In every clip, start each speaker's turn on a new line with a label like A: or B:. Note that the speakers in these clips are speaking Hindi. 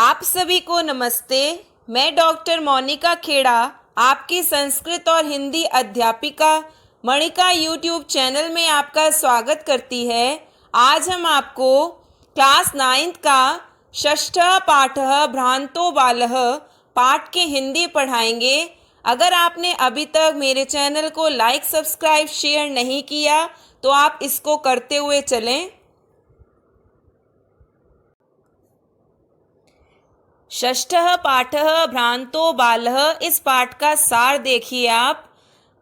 A: आप सभी को नमस्ते। मैं डॉक्टर मोनिका खेड़ा आपकी संस्कृत और हिंदी अध्यापिका मणिका यूट्यूब चैनल में आपका स्वागत करती है। आज हम आपको क्लास 9th का षष्ठः पाठः भ्रांतो बालः पाठ के हिंदी पढ़ाएंगे। अगर आपने अभी तक मेरे चैनल को लाइक, सब्सक्राइब, शेयर नहीं किया तो आप इसको करते हुए चलें। षष्ठः पाठः भ्रांतो बालः, इस पाठ का सार देखिए आप।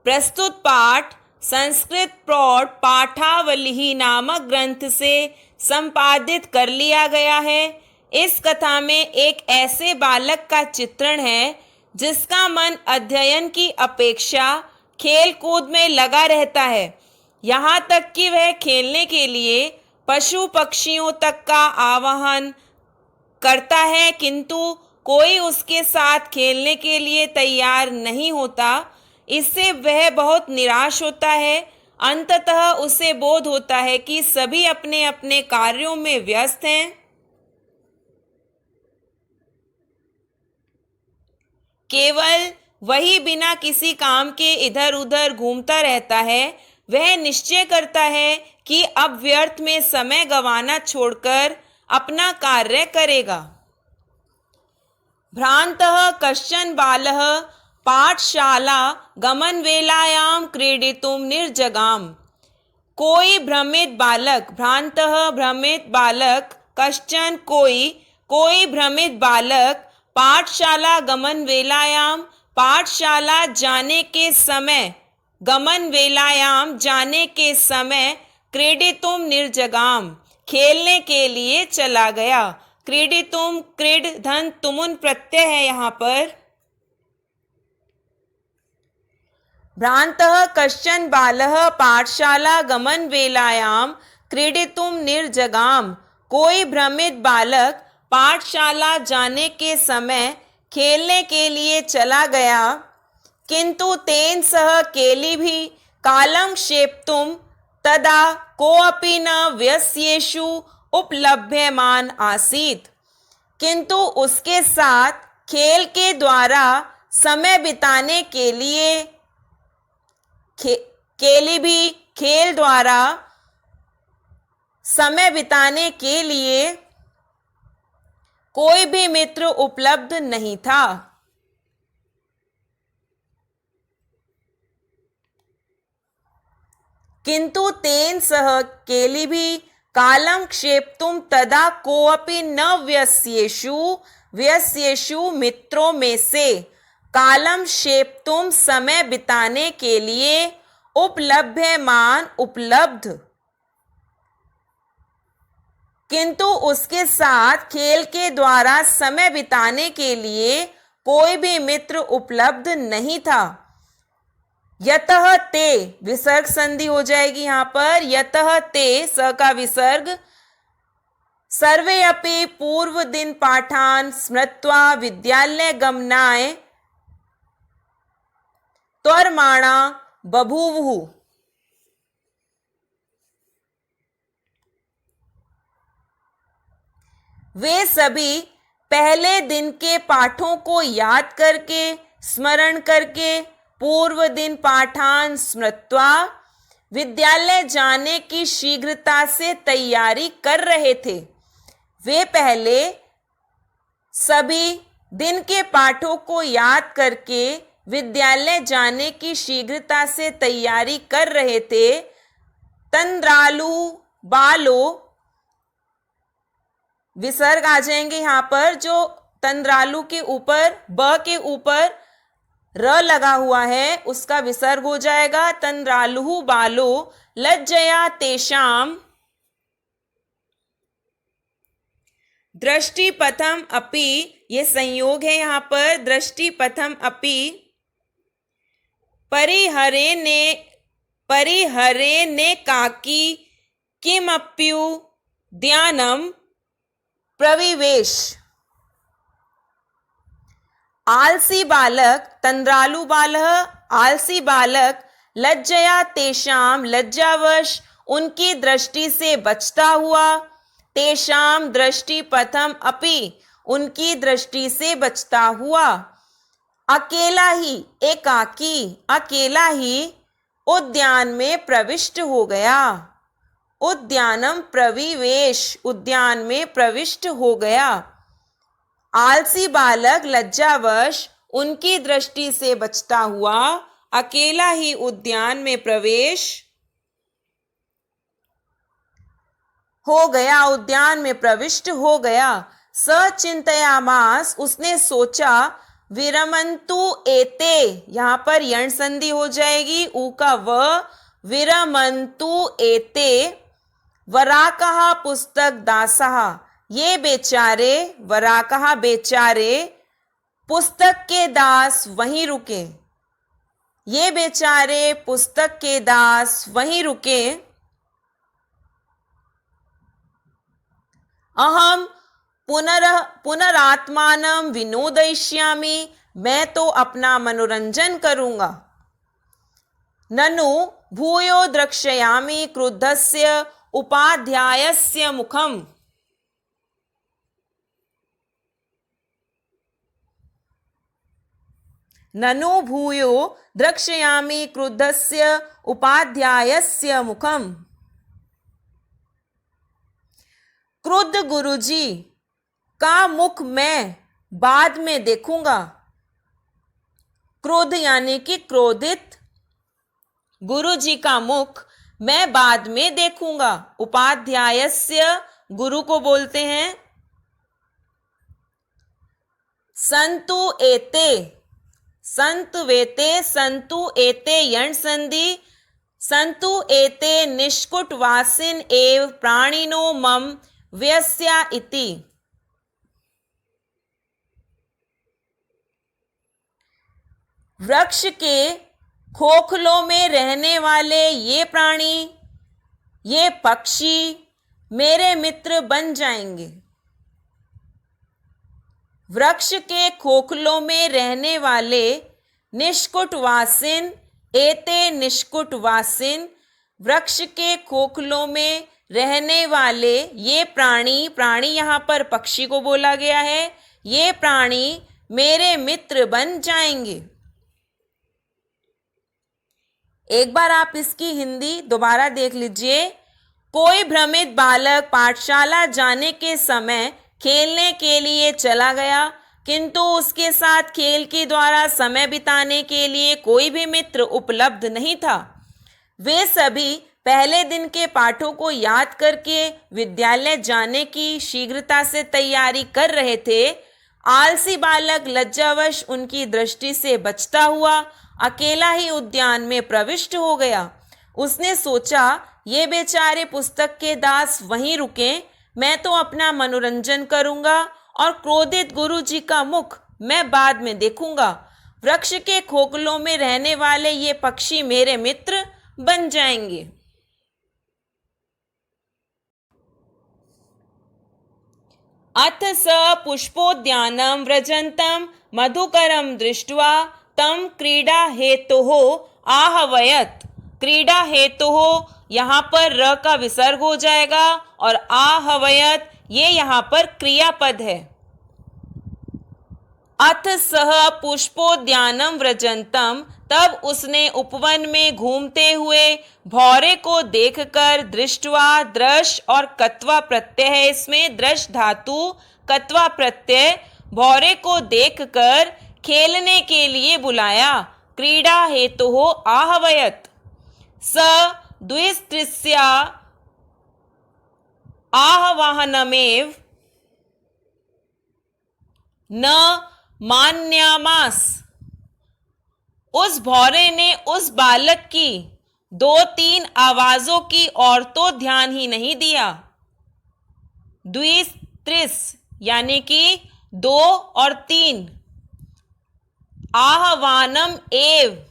A: प्रस्तुत पाठ संस्कृत प्रौढ़ पाठावली नामक ग्रंथ से संपादित कर लिया गया है। इस कथा में एक ऐसे बालक का चित्रण है जिसका मन अध्ययन की अपेक्षा खेल कूद में लगा रहता है। यहाँ तक कि वह खेलने के लिए पशु पक्षियों तक का आवाहन करता है, किंतु कोई उसके साथ खेलने के लिए तैयार नहीं होता। इससे वह बहुत निराश होता है। अंततः उसे बोध होता है कि सभी अपने अपने कार्यों में व्यस्त हैं। केवल वही बिना किसी काम के इधर उधर घूमता रहता है। वह निश्चय करता है कि अब व्यर्थ में समय गंवाना छोड़कर अपना कार्य करेगा। भ्रांतः कश्चन बालः पाठशाला गमनवेलायां क्रीडितुं निर्जगाम। कोई भ्रमित बालक, भ्रांतः भ्रमित बालक, कश्चन कोई भ्रमित बालक पाठशाला गमनवेलायां पाठशाला जाने के समय, गमनवेलायां जाने के समय, क्रीडितुं निर्जगाम खेलने के लिए चला गया। क्रीडितुम, क्रीड धन तुमुन प्रत्यय है यहाँ पर। भ्रांतः कश्चन बालः पाठशाला गमन वेलायां क्रीडितुम निर्जगाम। कोई भ्रमित बालक पाठशाला जाने के समय खेलने के लिए चला गया, किंतु तेन सह केली भी कालं क्षेप्तुम तदा कोऽपि न व्यस्येषु उपलभ्यमान आसीत्। किंतु उसके साथ खेल के द्वारा समय बिताने के लिए केली भी खेल द्वारा समय बिताने के लिए कोई भी मित्र उपलब्ध नहीं था। किंतु तेन सह केली भी कालं क्षेप्तुम तदा कोऽपि न व्यस्येषु मित्रों में से कालं क्षेप्तुम समय बिताने के लिए उपलभ्यमान उपलब्ध, किंतु उसके साथ खेल के द्वारा समय बिताने के लिए कोई भी मित्र उपलब्ध नहीं था। यतः ते विसर्ग संधि हो जाएगी यहाँ पर। यतः ते स का विसर्ग। सर्वे अपि पूर्व दिन पाठान स्मृत्वा विद्यालय गमनाय त्वरमाणा बभूवुः। वे सभी पहले दिन के पाठों को याद करके, स्मरण करके, पूर्व दिन पाठान स्मृत्वा विद्यालय जाने की शीघ्रता से तैयारी कर रहे थे। वे पहले सभी दिन के पाठों को याद करके विद्यालय जाने की शीघ्रता से तैयारी कर रहे थे। तंद्रालु बालो, विसर्ग आ जाएंगे यहाँ पर, जो तंद्रालु के ऊपर ब के ऊपर र लगा हुआ है उसका विसर्ग हो जाएगा। तंद्रालुः बालो लज्जया तेषाम दृष्टिपथम अपि, ये संयोग है यहाँ पर। दृष्टिपथम अपि परिहरेने काकी किमप्यु ध्यानम प्रविवेश। आलसी बालक, तंद्रालु बालः आलसी बालक, लज्जया तेषाम लज्जावश उनकी दृष्टि से बचता हुआ, तेषाम दृष्टि पथम अपि उनकी दृष्टि से बचता हुआ अकेला ही, एकाकी, अकेला ही उद्यान में प्रविष्ट हो गया। उद्यानम प्रविवेश, उद्यान में प्रविष्ट हो गया। आलसी बालक लज्जावश उनकी दृष्टि से बचता हुआ अकेला ही उद्यान में प्रवेश हो गया, उद्यान में प्रविष्ट हो गया। सचिंतयामास, उसने सोचा, विरमंतु एते, यहां पर यण संधि हो जाएगी, ऊ का व, विरमंतु एते वराकः पुस्तक दासः, ये बेचारे, वराकः बेचारे, पुस्तक के दास वहीं रुके। ये बेचारे पुस्तक के दास वहीं रुके। अहम पुनरात्मानं विनोदयिष्यामि, मैं तो अपना मनोरंजन करूंगा। ननु भूयो द्रक्ष्यामि क्रुद्धस्य उपाध्यायस्य मुखम, ननु भूयो द्रक्ष्यामि क्रुद्धस्य उपाध्यायस्य मुखम। क्रुद्ध गुरुजी का मुख मैं बाद में देखूंगा। क्रोध यानी कि क्रोधित, गुरुजी का मुख मैं बाद में देखूंगा। उपाध्यायस्य, गुरु को बोलते हैं। संतु एते, संत वेते, संतु एते यण संधि, संतु एते निष्कुट वासिन एव प्राणिनो मम व्यस्या इति। वृक्ष के खोखलों में रहने वाले ये प्राणी, ये पक्षी मेरे मित्र बन जाएंगे। वृक्ष के खोखलों में रहने वाले निष्कुट वासिन, एते निष्कुट वासिन, वृक्ष के खोखलों में रहने वाले ये प्राणी, प्राणी यहाँ पर पक्षी को बोला गया है, ये प्राणी मेरे मित्र बन जाएंगे। एक बार आप इसकी हिंदी दोबारा देख लीजिए। कोई भ्रमित बालक पाठशाला जाने के समय खेलने के लिए चला गया, किंतु उसके साथ खेल के द्वारा समय बिताने के लिए कोई भी मित्र उपलब्ध नहीं था। वे सभी पहले दिन के पाठों को याद करके विद्यालय जाने की शीघ्रता से तैयारी कर रहे थे। आलसी बालक लज्जावश उनकी दृष्टि से बचता हुआ अकेला ही उद्यान में प्रविष्ट हो गया। उसने सोचा, ये बेचारे पुस्तक के दास वहीं रुके, मैं तो अपना मनोरंजन करूंगा और क्रोधित गुरुजी का मुख मैं बाद में देखूंगा। वृक्ष के खोखलों में रहने वाले ये पक्षी मेरे मित्र बन जाएंगे। अथ स पुष्पोद्यानं व्रजन्तं मधुकरं दृष्ट्वा तम क्रीडा हेतुः आहवयत्। क्रीडा हेतुः यहाँ पर र का विसर्ग हो जाएगा और आहवयत् ये यहाँ पर क्रियापद है। अथ सह पुष्पोद्यानं व्रजन्तं, तब उसने उपवन में घूमते हुए भौरे को देखकर, दृष्टवा, दृश और कत्वा प्रत्यय है इसमें, दृश धातु कत्वा प्रत्यय, भौरे को देखकर खेलने के लिए बुलाया। क्रीडा हेतुः आहवयत्। स द्विस्त्रिस्या आहवाहनमेव न मान्यामास। उस भौरे ने उस बालक की 2-3 आवाजों की और तो ध्यान ही नहीं दिया। द्विस्त्रिस यानी कि 2 और 3, आहवानम एव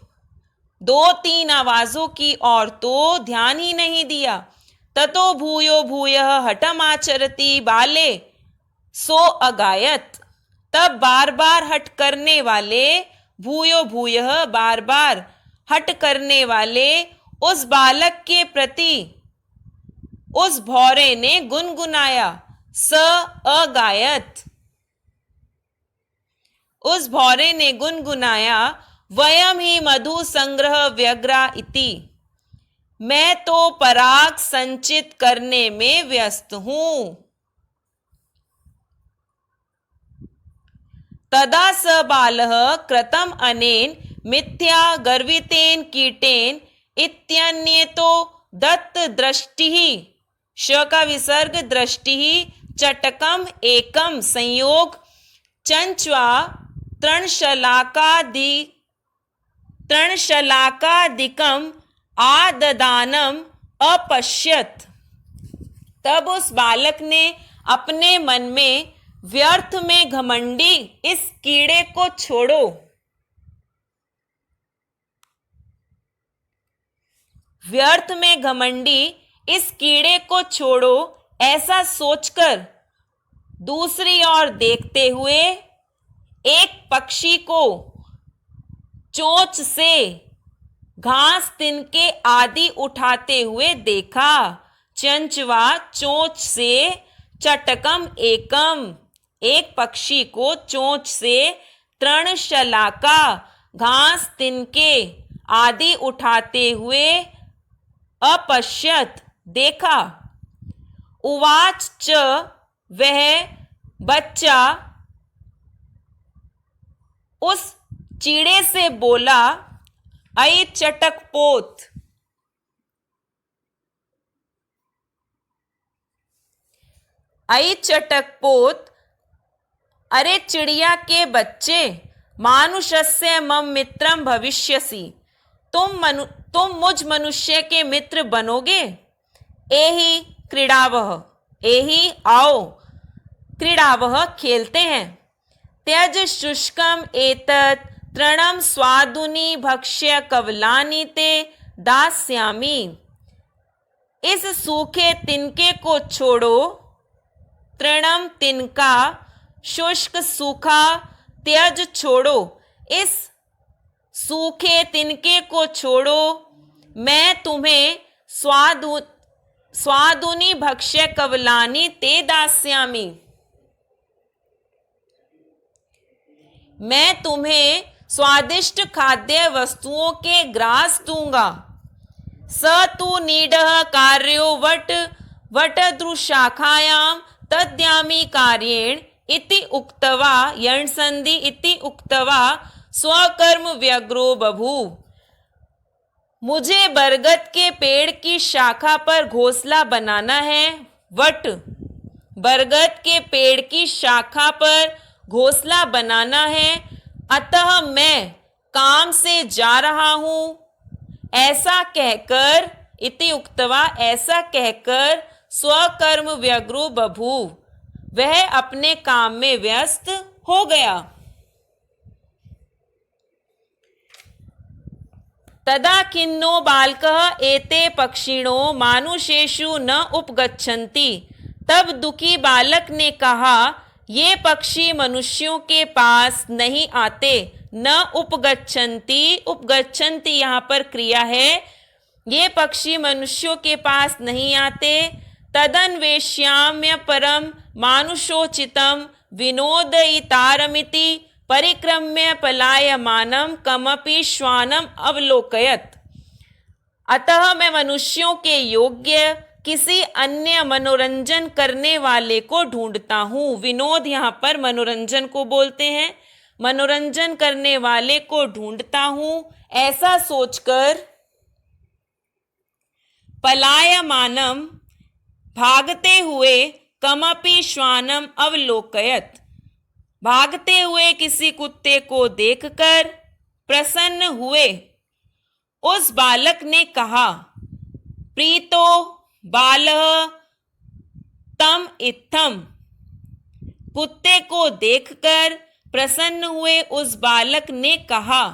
A: 2-3 आवाजों की और तो ध्यान ही नहीं दिया। ततो भूयो भूयः हठमाचरति बाले सो अगायत। तब बार बार हट करने वाले, भूयो भूयः बार बार हट करने वाले उस बालक के प्रति उस भौरे ने गुनगुनाया। स अगायत। उस भौरे ने गुनगुनाया, वयम ही मधु संग्रह व्यग्रा इति। मैं तो पराग संचित करने में व्यस्त हूं। तदा स बालः कृतम अनेन मिथ्या गर्वितेन कीटेन इत्यन्येतो दत्त दृष्टिः। श का विसर्ग दृष्टिः चटकम एकम संयोग चंच्वा तृणशलाकादिकम आददानम अपश्यत। तब उस बालक ने अपने मन में, व्यर्थ में घमंडी इस कीड़े को छोड़ो, व्यर्थ में घमंडी इस कीड़े को छोड़ो, ऐसा सोचकर दूसरी ओर देखते हुए एक पक्षी को चोंच से घास तिनके आदि उठाते हुए देखा। चंचवा चोंच से, चटकम एकम एक पक्षी को चोंच से, तृणशलाका घास तिनके आदि उठाते हुए, अपश्यत देखा। उवाच च वह बच्चा उस चीड़े से बोला, अय चटकपोत, अय चटकपोत, अरे चिड़िया के बच्चे, मानुषस्य मम मित्रम भविष्यसि, तुम मुझ मनुष्य के मित्र बनोगे। एहि क्रीड़ावह, एहि आओ क्रीड़ावह खेलते हैं। त्यज शुष्कम एतत् तृणम स्वादुनि भक्ष्य कवलानि ते दास्यामि। इस सूखे तिनके को छोड़ो, तृणम तिनका, शुष्क सूखा, त्यज छोड़ो, इस सूखे तिनके को छोड़ो, मैं तुम्हें स्वादुनि भक्ष्य कवलानि ते दास्यामि, मैं तुम्हें स्वादिष्ट खाद्य वस्तुओं के ग्रास दूंगा। स तु नीडः कार्यो वटदृशाखायां तद्यामि कार्येण इति उक्त्वा, यणसंधि इति उक्त्वा स्वकर्म व्यग्रो बभूव। मुझे बरगद के पेड़ की शाखा पर घोंसला बनाना है। वट, बरगद के पेड़ की शाखा पर घोंसला बनाना है, अतः मैं काम से जा रहा हूं। ऐसा कहकर, इति उक्त्वा, ऐसा कहकर स्वकर्म व्यग्रो बभूव, वह अपने काम में व्यस्त हो गया। तदा खिन्नो बालकः एते पक्षिणो मानुषेषु न उपगच्छन्ति। तब दुखी बालक ने कहा, ये पक्षी मनुष्यों के पास नहीं आते। न उपगच्छन्ति, उपगच्छन्ति यहाँ पर क्रिया है, ये पक्षी मनुष्यों के पास नहीं आते। तदन्वेष्याम्य परम मानुषोचितम विनोदयितारमिति परिक्रम्य पलायमानम कमपि श्वानम अवलोकयत। अतः मैं मनुष्यों के योग्य किसी अन्य मनोरंजन करने वाले को ढूंढता हूँ। विनोद यहाँ पर मनोरंजन को बोलते हैं। मनोरंजन करने वाले को ढूंढता हूँ, ऐसा सोचकर पलायमानम भागते हुए, कमपि श्वानम अवलोकयत भागते हुए किसी कुत्ते को देखकर प्रसन्न हुए उस बालक ने कहा, प्रीतो बालः तम इत्थम। कुत्ते को देखकर प्रसन्न हुए उस बालक ने कहा,